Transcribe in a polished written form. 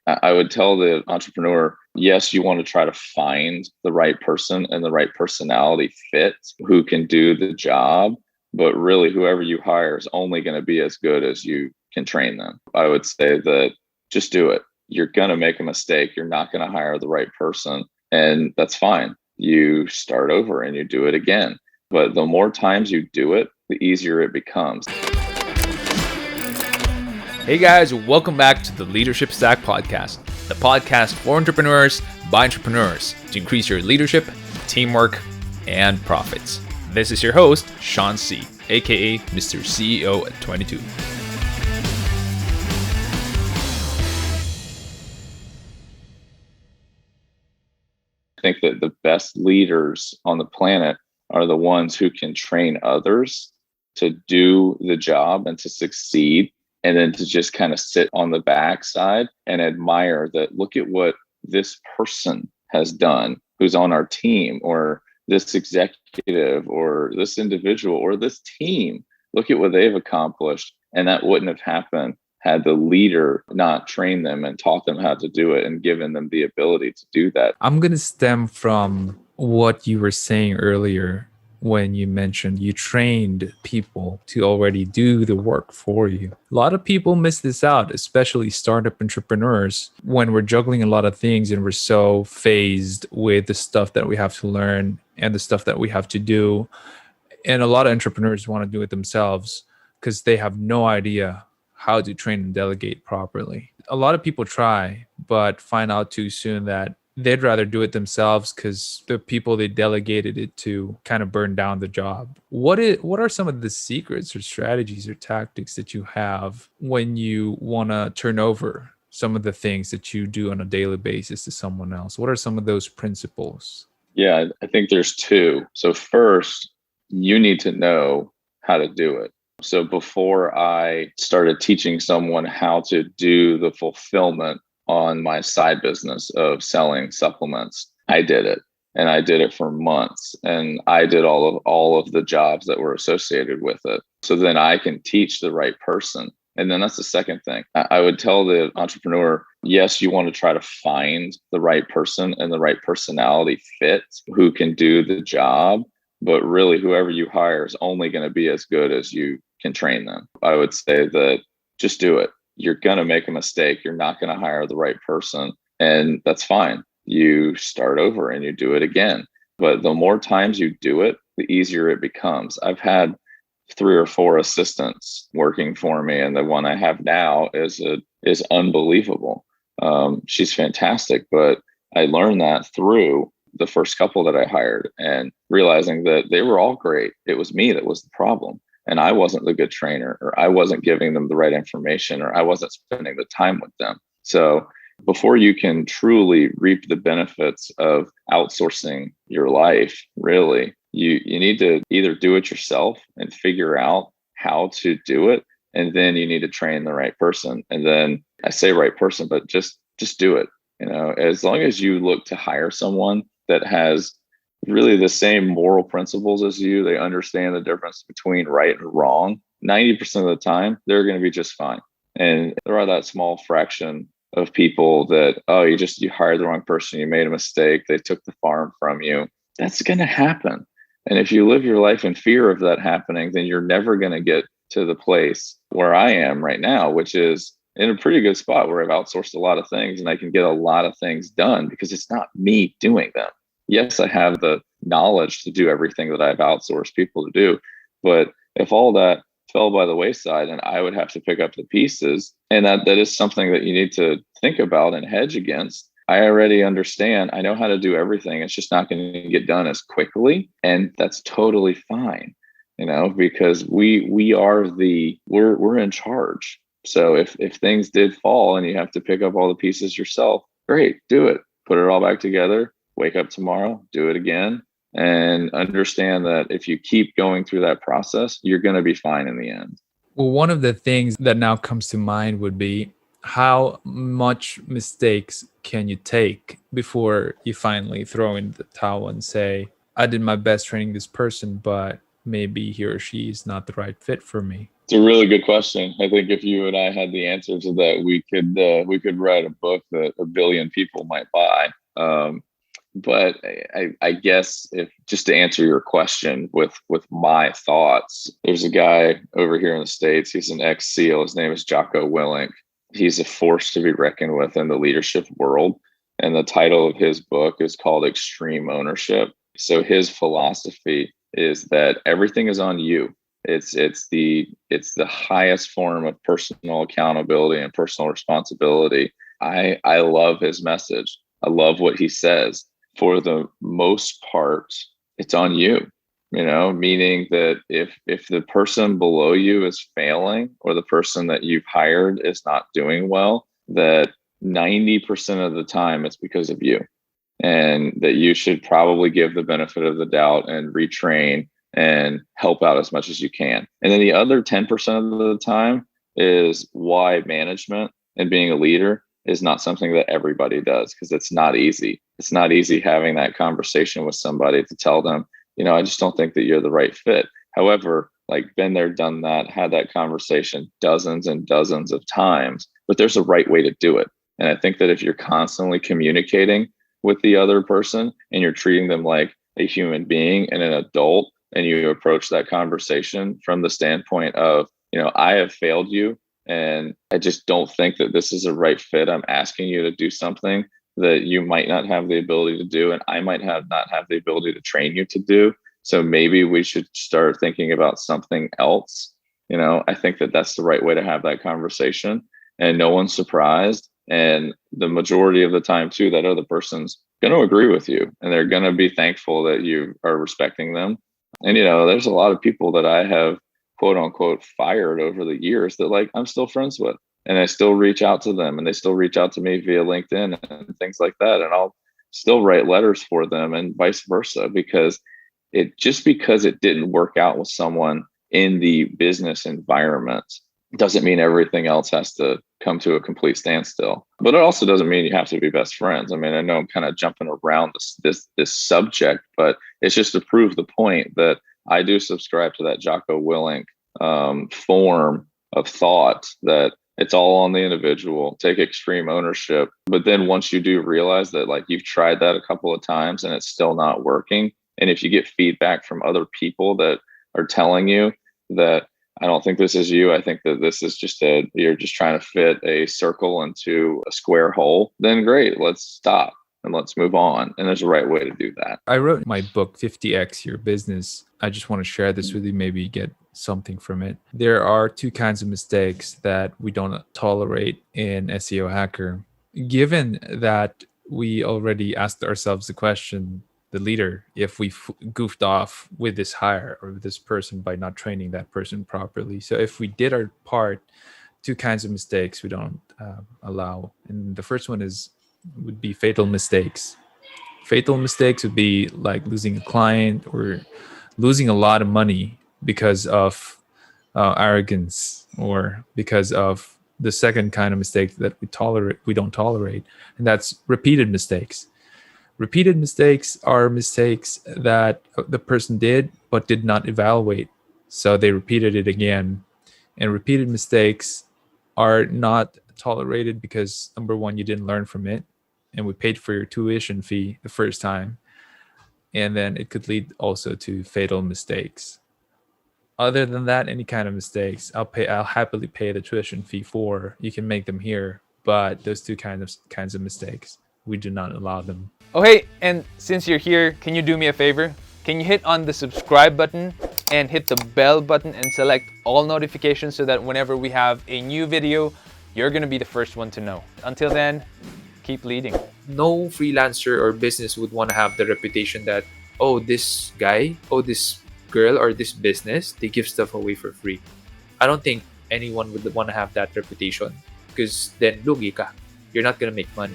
I would tell the entrepreneur, yes, you want to try to find the right person and the right personality fit who can do the job, but really whoever you hire is only going to be as good as you can train them. I would say that just do it. You're going to make a mistake. You're not going to hire the right person, and that's fine. You start over and you do it again. But the more times you do it, the easier it becomes. Hey guys, welcome back to the Leadership Stack Podcast, the podcast for entrepreneurs by entrepreneurs to increase your leadership, teamwork, and profits. This is your host, Sean C., aka Mr. CEO at 22. I think that the best leaders on the planet are the ones who can train others to do the job and to succeed, and then to just kind of sit on the backside and admire that, look at what this person has done who's on our team, or this executive, or this individual, or this team. Look at what they've accomplished. And that wouldn't have happened had the leader not trained them and taught them how to do it and given them the ability to do that. I'm going to stem from what you were saying earlier when you mentioned you trained people to already do the work for you. A lot of people miss this out, especially startup entrepreneurs, when we're juggling a lot of things and we're so phased with the stuff that we have to learn and the stuff that we have to do. And a lot of entrepreneurs want to do it themselves because they have no idea how to train and delegate properly. A lot of people try, but find out too soon that they'd rather do it themselves because the people they delegated it to kind of burned down the job. What are some of the secrets or strategies or tactics that you have when you want to turn over some of the things that you do on a daily basis to someone else? What are some of those principles? Yeah, I think there's two. So first, you need to know how to do it. So before I started teaching someone how to do the fulfillment on my side business of selling supplements, I did it. And I did it for months. And I did all of the jobs that were associated with it. So then I can teach the right person. And then that's the second thing. I would tell the entrepreneur, yes, you want to try to find the right person and the right personality fit who can do the job. But really, whoever you hire is only going to be as good as you can train them. I would say that just do it. You're going to make a mistake. You're not going to hire the right person. And that's fine. You start over and you do it again. But the more times you do it, the easier it becomes. I've had 3 or 4 assistants working for me, and the one I have now is unbelievable. She's fantastic, but I learned that through the first couple that I hired and realizing that they were all great. It was me that was the problem. And I wasn't the good trainer, or I wasn't giving them the right information, or I wasn't spending the time with them. So before you can truly reap the benefits of outsourcing your life, really, you need to either do it yourself and figure out how to do it. And then you need to train the right person. And then I say right person, but just do it. As long as you look to hire someone that has really the same moral principles as you, they understand the difference between right and wrong, 90% of the time, they're going to be just fine. And there are that small fraction of people that, you hired the wrong person, you made a mistake, they took the farm from you. That's going to happen. And if you live your life in fear of that happening, then you're never going to get to the place where I am right now, which is in a pretty good spot where I've outsourced a lot of things and I can get a lot of things done because it's not me doing them. Yes, I have the knowledge to do everything that I've outsourced people to do. But if all that fell by the wayside and I would have to pick up the pieces, and that is something that you need to think about and hedge against. I already understand. I know how to do everything. It's just not going to get done as quickly. And that's totally fine, because we're in charge. So if things did fall and you have to pick up all the pieces yourself, great, do it. Put it all back together, wake up tomorrow, do it again, and understand that if you keep going through that process, you're going to be fine in the end. Well, one of the things that now comes to mind would be, how much mistakes can you take before you finally throw in the towel and say, I did my best training this person, but maybe he or she is not the right fit for me? It's a really good question. I think if you and I had the answer to that, we could write a book that a billion people might buy. But I guess if just to answer your question with my thoughts, there's a guy over here in the States. He's an ex-SEAL. His name is Jocko Willink. He's a force to be reckoned with in the leadership world. And the title of his book is called Extreme Ownership. So his philosophy is that everything is on you. It's the highest form of personal accountability and personal responsibility. I love his message. I love what he says. For the most part, it's on you, meaning that if the person below you is failing or the person that you've hired is not doing well, that 90% of the time it's because of you, and that you should probably give the benefit of the doubt and retrain and help out as much as you can. And then the other 10% of the time is why management and being a leader is not something that everybody does, because it's not easy. It's not easy having that conversation with somebody to tell them, I just don't think that you're the right fit. However, been there, done that, had that conversation dozens and dozens of times, but there's a right way to do it. And I think that if you're constantly communicating with the other person and you're treating them like a human being and an adult, and you approach that conversation from the standpoint of, I have failed you and I just don't think that this is a right fit. I'm asking you to do something that you might not have the ability to do, and I might not have the ability to train you to do. So maybe we should start thinking about something else. I think that that's the right way to have that conversation, and no one's surprised. And the majority of the time too, that other person's going to agree with you, and they're going to be thankful that you are respecting them. And, there's a lot of people that I have quote unquote fired over the years that I'm still friends with, and I still reach out to them, and they still reach out to me via LinkedIn and things like that. And I'll still write letters for them and vice versa, because it didn't work out with someone in the business environment doesn't mean everything else has to come to a complete standstill. But it also doesn't mean you have to be best friends. I mean, I know I'm kind of jumping around this subject, but it's just to prove the point that I do subscribe to that Jocko Willink form of thought, that it's all on the individual. Take extreme ownership. But then once you do realize that you've tried that a couple of times and it's still not working, and if you get feedback from other people that are telling you that I don't think this is you, I think that this is you're just trying to fit a circle into a square hole, then great, let's stop and let's move on. And there's a right way to do that. I wrote my book, 50X Your Business. I just want to share this with you, maybe get something from it. There are two kinds of mistakes that we don't tolerate in SEO Hacker. Given that we already asked ourselves the question, the leader, if we goofed off with this hire or with this person by not training that person properly. So if we did our part, two kinds of mistakes we don't allow. And the first one would be fatal mistakes. Fatal mistakes would be like losing a client or losing a lot of money because of arrogance, or because of the second kind of mistake that we don't tolerate, and that's repeated mistakes. Repeated mistakes are mistakes that the person did but did not evaluate, so they repeated it again. And repeated mistakes are not tolerated because, number one, you didn't learn from it, and we paid for your tuition fee the first time, and then it could lead also to fatal mistakes. Other than that, any kind of mistakes, I'll happily pay the tuition fee for. You can make them here, but those two kinds of mistakes, we do not allow them. Oh, hey, and since you're here, can you do me a favor? Can you hit on the subscribe button and hit the bell button and select all notifications so that whenever we have a new video, you're going to be the first one to know. Until then, keep leading. No freelancer or business would want to have the reputation that, this guy, this girl, or this business, they give stuff away for free. I don't think anyone would want to have that reputation, because then lugi ka. You're not going to make money.